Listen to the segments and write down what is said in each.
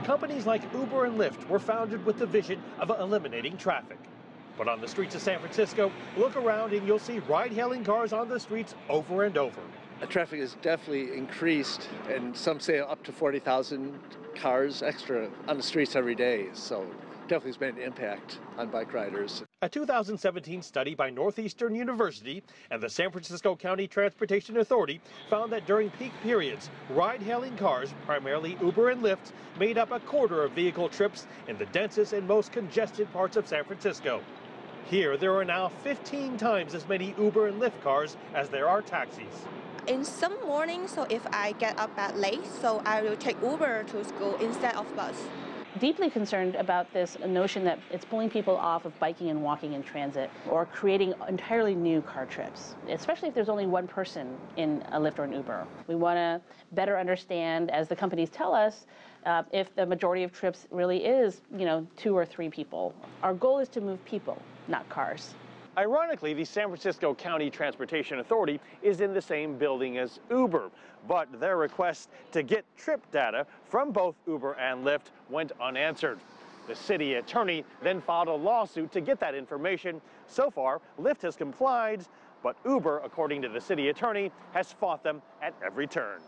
Companies like Uber and Lyft were founded with the vision of eliminating traffic. But on the streets of San Francisco, look around and you'll see ride-hailing cars on the streets over and over. The traffic has definitely increased, and some say up to 40,000 cars extra on the streets every day. So definitely has been an impact on bike riders. A 2017 study by Northeastern University and the San Francisco County Transportation Authority found that during peak periods, ride-hailing cars, primarily Uber and Lyft, made up a quarter of vehicle trips in the densest and most congested parts of San Francisco. Here, there are now 15 times as many Uber and Lyft cars as there are taxis. In some mornings, so if I get up at late, so I will take Uber to school instead of bus. Deeply concerned about this notion that it's pulling people off of biking and walking in transit or creating entirely new car trips, especially if there's only one person in a Lyft or an Uber. We want to better understand, as the companies tell us, if the majority of trips really is, 2 or 3 people. Our goal is to move people, not cars. Ironically, the San Francisco County Transportation Authority is in the same building as Uber, but their request to get trip data from both Uber and Lyft went unanswered. The city attorney then filed a lawsuit to get that information. So far, Lyft has complied, but Uber, according to the city attorney, has fought them at every turn.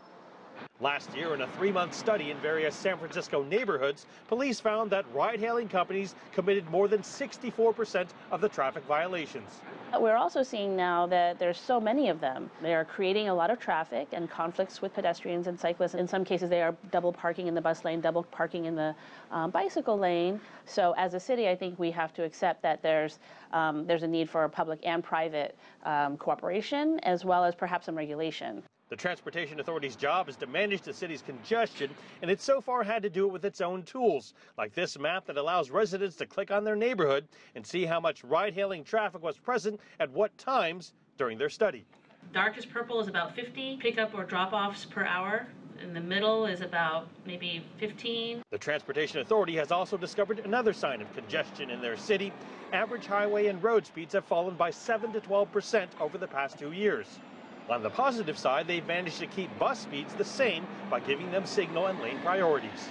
Last year, in a 3-month study in various San Francisco neighborhoods, police found that ride-hailing companies committed more than 64% of the traffic violations. We're also seeing now that there's so many of them. They are creating a lot of traffic and conflicts with pedestrians and cyclists. In some cases, they are double parking in the bus lane, double parking in the bicycle lane. So as a city, I think we have to accept that there's a need for public and private cooperation, as well as perhaps some regulation. The Transportation Authority's job is to manage the city's congestion, and it's so far had to do it with its own tools, like this map that allows residents to click on their neighborhood and see how much ride-hailing traffic was present at what times during their study. Darkest purple is about 50 pickup or drop-offs per hour. In the middle is about maybe 15. The Transportation Authority has also discovered another sign of congestion in their city. Average highway and road speeds have fallen by 7 to 12% over the past 2 years. On the positive side, they've managed to keep bus speeds the same by giving them signal and lane priorities.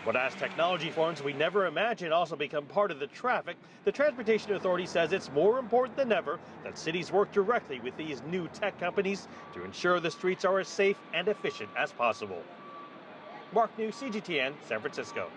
But as technology forms we never imagined also become part of the traffic, the Transportation Authority says it's more important than ever that cities work directly with these new tech companies to ensure the streets are as safe and efficient as possible. Mark New, CGTN, San Francisco.